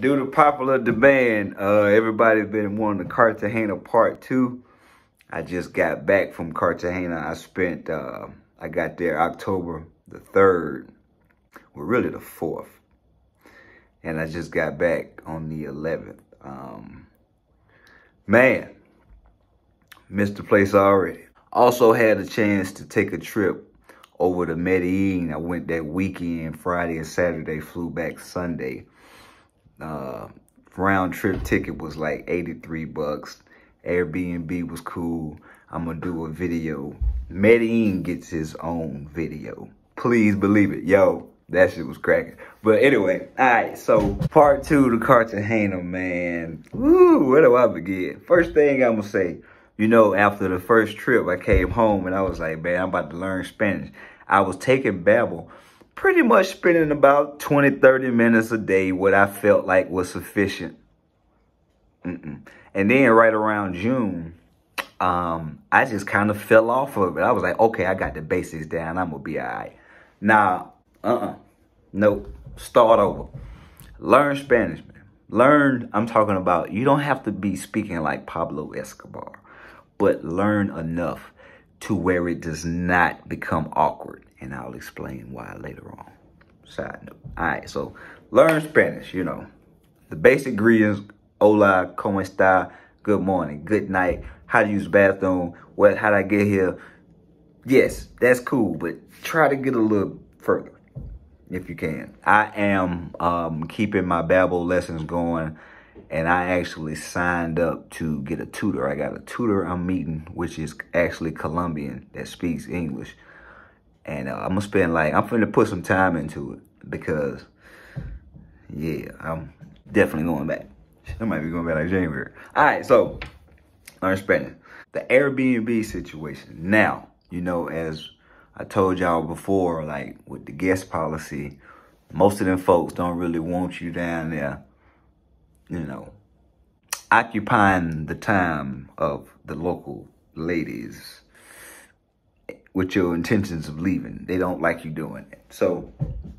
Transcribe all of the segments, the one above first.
Due to popular demand, everybody's been wanting the Cartagena Part 2. I just got back from Cartagena. I got there October the 3rd, well, really the 4th. And I just got back on the 11th. Man, missed the place already. Also had a chance to take a trip over to Medellin. I went that weekend, Friday and Saturday, flew back Sunday. Round trip ticket was like 83 bucks. Airbnb was cool. I'm gonna do a video. Medellin gets his own video. Please believe it. Yo, that shit was cracking. But anyway, all right, so part 2 to Cartagena, man. Woo, where do I begin? First thing I'm gonna say, you know, after the first trip, I came home and I was like, man, I'm about to learn Spanish. I was taking Babbel, pretty much spending about 20, 30 minutes a day, what I felt like was sufficient. And then right around June, I just kind of fell off of it. I was like, okay, I got the basics down. I'm going to be all right. Nah, nope. Start over. Learn Spanish, man. Learn, I'm talking about, you don't have to be speaking like Pablo Escobar, but learn enough to where it does not become awkward. And I'll explain why later on. Side note. All right, so learn Spanish, you know. The basic greetings, hola, ¿cómo está? Good morning, good night. How to use the bathroom? How did I get here? Yes, that's cool, but try to get a little further if you can. I am keeping my Babbel lessons going, and I actually signed up to get a tutor. I got a tutor I'm meeting, which is actually Colombian that speaks English. And I'm finna put some time into it because, yeah, I'm definitely going back. I might be going back like January. All right, so learn Spanish. The Airbnb situation. Now, you know, as I told y'all before, like with the guest policy, most of them folks don't really want you down there, you know, occupying the time of the local ladies with your intentions of leaving. They don't like you doing it. So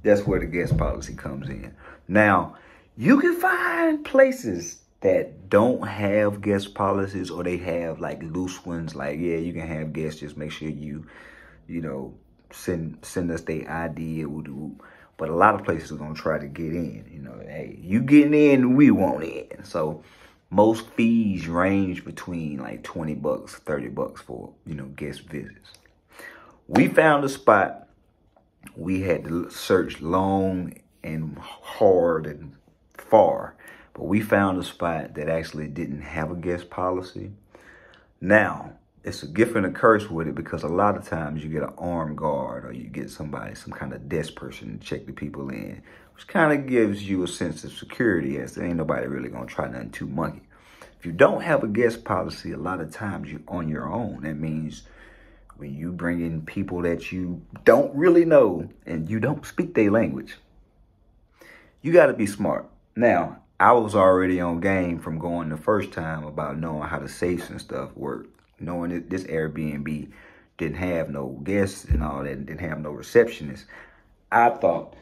that's where the guest policy comes in. Now, you can find places that don't have guest policies, or they have like loose ones. Like, yeah, you can have guests. Just make sure you know, send us their ID. But a lot of places are gonna try to get in. You know, hey, you getting in, we want in. So most fees range between like 20 bucks, 30 bucks for, you know, guest visits. We found a spot. We had to search long and hard and far, but we found a spot that actually didn't have a guest policy. Now, it's a gift and a curse with it, because a lot of times you get an armed guard, or you get somebody, some kind of desk person to check the people in, which kind of gives you a sense of security, as there ain't nobody really gonna try nothing too monkey. If you don't have a guest policy, a lot of times you're on your own. That means when you bring in people that you don't really know and you don't speak their language, you got to be smart. Now, I was already on game from going the first time about knowing how the safes and stuff work, knowing that this Airbnb didn't have no guests and all that, didn't have no receptionist. I took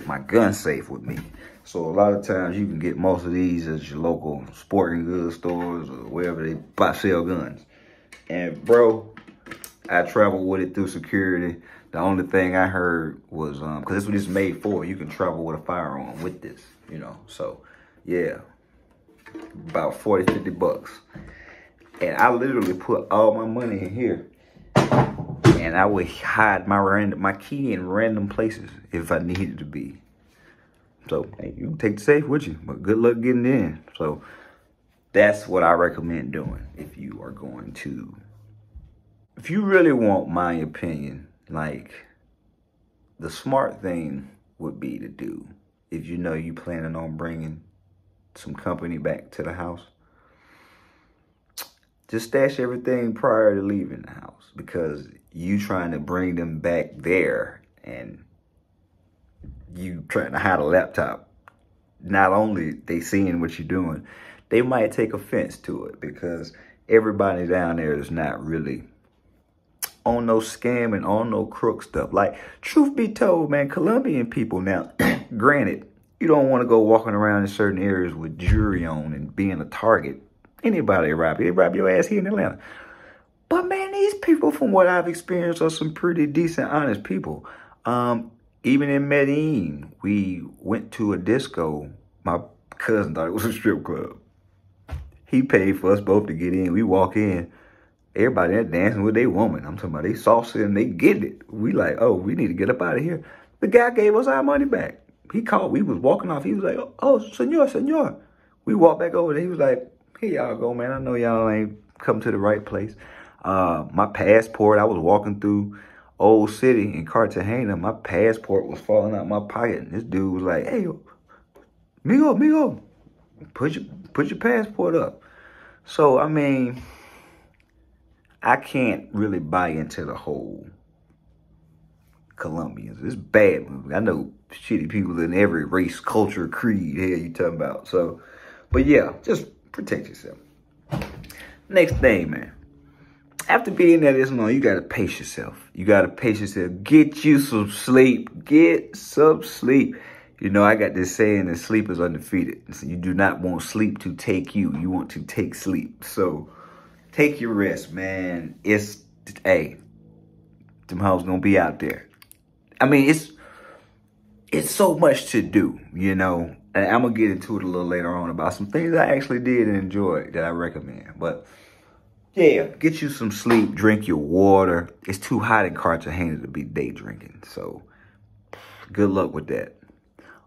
my gun safe with me. So a lot of times you can get most of these at your local sporting goods stores or wherever they sell guns. And bro, I traveled with it through security. The only thing I heard was, because this is what it's made for. You can travel with a firearm with this, you know. So, yeah, about 40, 50 bucks. And I literally put all my money in here. And I would hide my key in random places if I needed to be. So, hey, you can take the safe with you, but good luck getting in. So, that's what I recommend doing if you are going to. If you really want my opinion, like, the smart thing would be to do, if you know you planning on bringing some company back to the house, just stash everything prior to leaving the house, because you trying to bring them back there and you trying to hide a laptop. Not only they seeing what you're doing, they might take offense to it, because everybody down there is not really on no scam and on no crook stuff. Like, truth be told, man, Colombian people now, granted, You don't want to go walking around in certain areas with jewelry on and being a target. Anybody rob you. They rob your ass here in Atlanta. But man, these people, from what I've experienced, are some pretty decent, honest people. Even in Medellin, we went to a disco. My cousin thought it was a strip club. He paid for us both to get in. We walk in. Everybody there dancing with their woman. I'm talking about they saucy and they get it. We like, oh, we need to get up out of here. The guy gave us our money back. He called. We was walking off. He was like, oh, senor. We walked back over there. He was like, here y'all go, man. I know y'all ain't come to the right place. My passport, I was walking through Old City in Cartagena. My passport was falling out my pocket. And this dude was like, hey, migo, put your passport up. So, I mean, I can't really buy into the whole Colombians. It's bad. I know shitty people in every race, culture, creed. Here you talking about. So, but yeah, just protect yourself. Next thing, man. After being there this long, you got to pace yourself. You got to pace yourself. Get you some sleep. Get some sleep. You know, I got this saying that sleep is undefeated. So you do not want sleep to take you. You want to take sleep. So take your rest, man. Hey, them hoes gonna be out there. I mean, it's so much to do, you know. And I'm gonna get into it a little later on about some things I actually did and enjoyed that I recommend. But yeah, get you some sleep, drink your water. It's too hot in Cartagena to be day drinking. So good luck with that.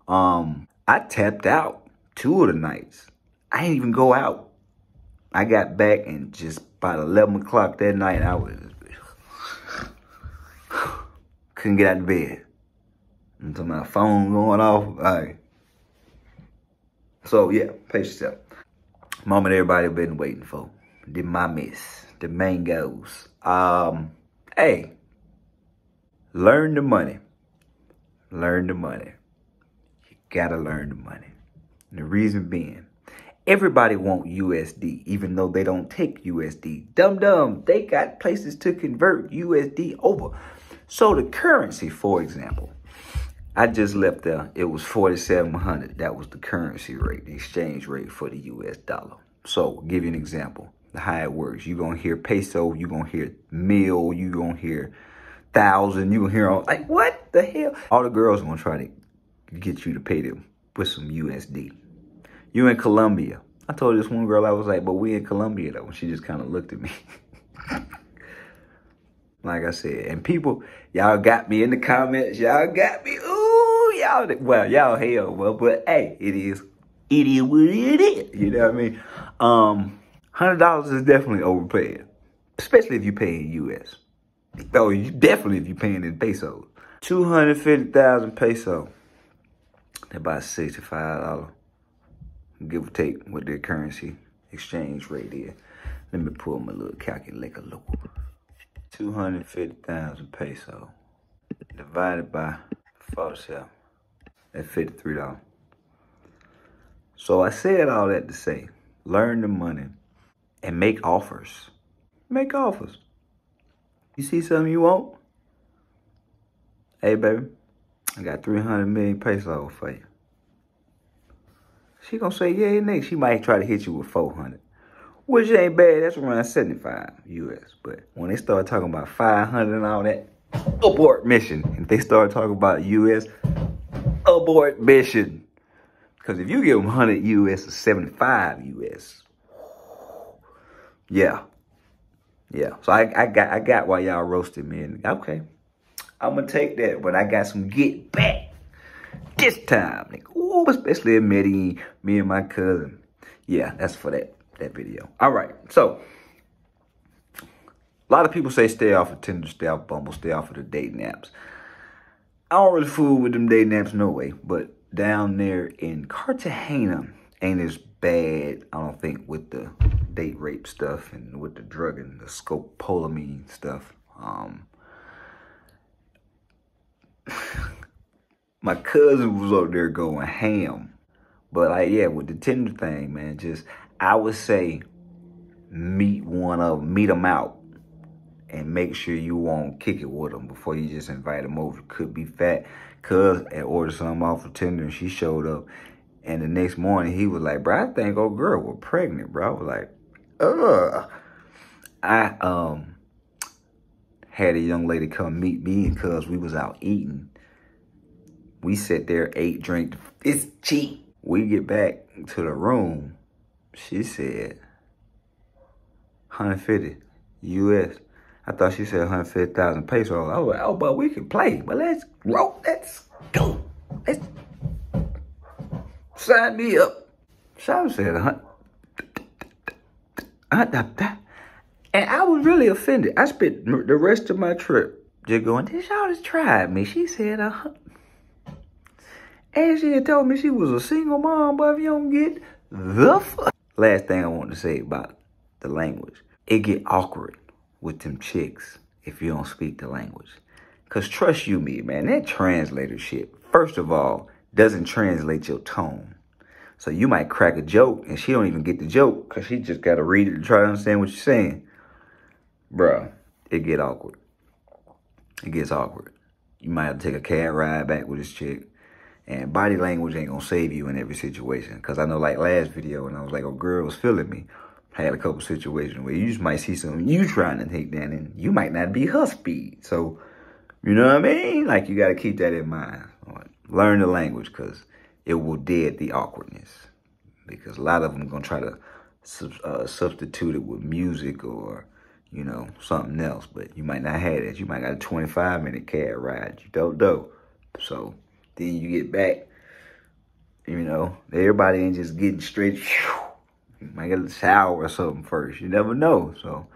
I tapped out 2 of the nights. I didn't even go out. I got back and just about 11 o'clock that night, I was couldn't get out of bed until my phone going off. All right. So yeah, pace yourself. Moment everybody been waiting for. The mamis, the mangoes. Hey, learn the money. Learn the money. You gotta learn the money. And the reason being, everybody want USD, even though they don't take USD. Dum-dum, they got places to convert USD over. So the currency, for example, I just left there. It was 4,700. That was the currency rate, the exchange rate for the US dollar. So give you an example, how it works. You're going to hear peso, you're going to hear mil, you're going to hear thousand, you're going to hear all, like, what the hell? All the girls are going to try to get you to pay them with some USD. You in Colombia. I told this one girl, I was like, but we in Colombia though. She just kind of looked at me. Like I said, and people, y'all got me in the comments. Y'all got me. Ooh, y'all, well, y'all hell, well, but hey, it is what it is. You know what I mean? $100 is definitely overpaid, especially if you pay in US. Oh, you definitely if you paying in pesos. 250,000 peso. That's about $65. Give or take what their currency exchange rate is. Let me pull my little calculator. 250,000 peso divided by 47. That's $53. So I said all that to say, learn the money and make offers. Make offers. You see something you want? Hey, baby, I got 300 million pesos for you. She gonna say, yeah, next. She might try to hit you with 400. Which ain't bad. That's around 75 US. But when they start talking about 500 and all that, abort mission. If they start talking about US, abort mission. Because if you give them 100 US or 75 US, yeah. Yeah. So I got why y'all roasted me. And okay, I'm gonna take that, but I got some get back this time, nigga. Ooh, especially in Medellin, me and my cousin. Yeah, that's for that video. All right, so a lot of people say stay off of Tinder, stay off Bumble, stay off of the dating apps. I don't really fool with them dating apps no way, but down there in Cartagena ain't as bad, I don't think, with the date rape stuff and with the drug and the scopolamine stuff. My cousin was up there going ham. But like, yeah, with the Tinder thing, man, just, I would say meet them out and make sure you won't kick it with them before you just invite them over. Could be fat, Cuz had ordered something off of Tinder and she showed up. And the next morning he was like, bro, I think old girl was pregnant, bro. I was like, ugh. I had a young lady come meet me and cuz we was out eating. We sat there, ate, drank. It's cheap. We get back to the room. She said, 150 US. I thought she said 150,000 pesos. I was like, oh, but we can play. But let's roll. Let's go. Let's sign me up. So I said, and I was really offended. I spent the rest of my trip just going, this y'all just tried me. She said, and she had told me she was a single mom, but if you don't get the fuck. Last thing I want to say about the language. It get awkward with them chicks if you don't speak the language. Because trust you me, man, that translator shit, first of all, doesn't translate your tone. So you might crack a joke and she don't even get the joke because she just got to read it to try to understand what you're saying. Bruh, it get awkward. It gets awkward. You might have to take a cab ride back with this chick. And body language ain't gonna save you in every situation. Because I know like last video when I was like, a girl was feeling me. I had a couple situations where you just might see something you trying to take down and you might not be her speed. So, you know what I mean? Like you gotta keep that in mind. Learn the language because it will dead the awkwardness. Because a lot of them gonna try to substitute it with music or, you know, something else. But you might not have that. You might got a 25-minute cab ride. You don't know. So then you get back, you know, everybody ain't just getting straight. You might get a shower or something first. You never know. So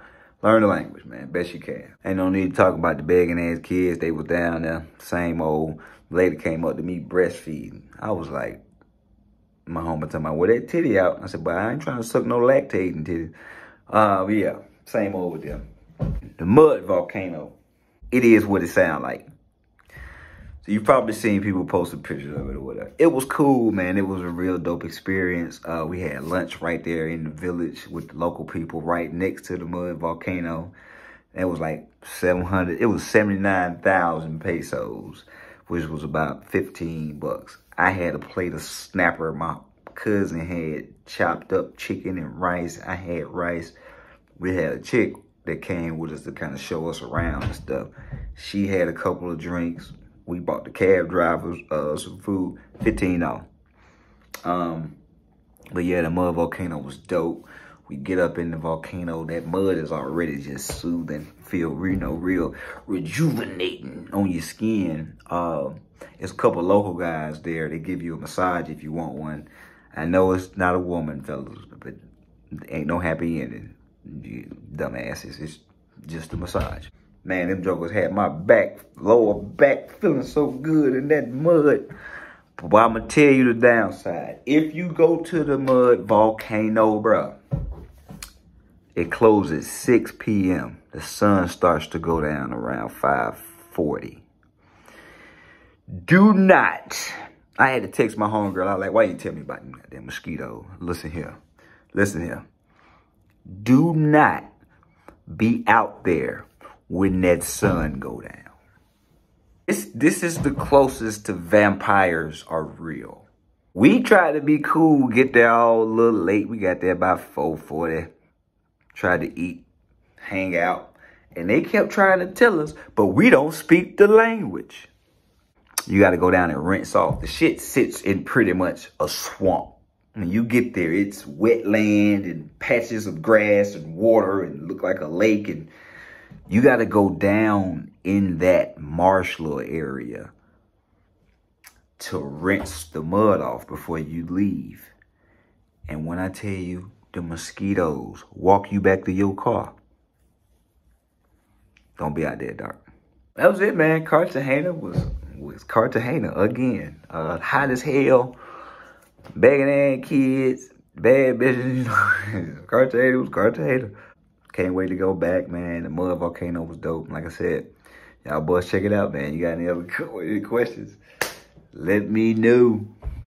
learn the language, man. Best you can. Ain't no need to talk about the begging ass kids. They was down there. Same old lady came up to me breastfeeding. I was like, my homie talking about, well, that titty out. I said, but I ain't trying to suck no lactating titty. Yeah, same old with them. The mud volcano. It is what it sound like. So you've probably seen people posting pictures of it or whatever. It was cool, man. It was a real dope experience. We had lunch right there in the village with the local people right next to the mud volcano. It was like 700. It was 79,000 pesos, which was about 15 bucks. I had a plate of snapper. My cousin had chopped up chicken and rice. I had rice. We had a chick that came with us to kind of show us around and stuff. She had a couple of drinks. We bought the cab drivers some food, $15. But yeah, the mud volcano was dope. We get up in the volcano. That mud is already just soothing. Feel, you know, real rejuvenating on your skin. There's a couple local guys there. They give you a massage if you want one. I know it's not a woman, fellas, but ain't no happy ending. You dumbasses. It's just a massage. Man, them jokers had my back, lower back, feeling so good in that mud. But I'm going to tell you the downside. If you go to the mud volcano, bro, it closes 6 p.m. The sun starts to go down around 5:40. Do not. I had to text my homegirl. I was like, why you tell me about that mosquito? Listen here. Listen here. Do not be out there when that sun go down. This is the closest to vampires are real. We tried to be cool, get there all a little late. We got there about 4:40. Tried to eat, hang out. And they kept trying to tell us, but we don't speak the language. You got to go down and rinse off. The shit sits in pretty much a swamp. When you get there, it's wetland and patches of grass and water and look like a lake. And you got to go down in that marsh little area to rinse the mud off before you leave. And when I tell you, the mosquitoes walk you back to your car. Don't be out there dark. That was it, man. Cartagena was Cartagena again. Hot as hell. Begging ass kids. Bad bitches. You know. Cartagena was Cartagena. Can't wait to go back, man. The mud volcano was dope. Like I said, y'all boys check it out, man. You got any other questions? Let me know.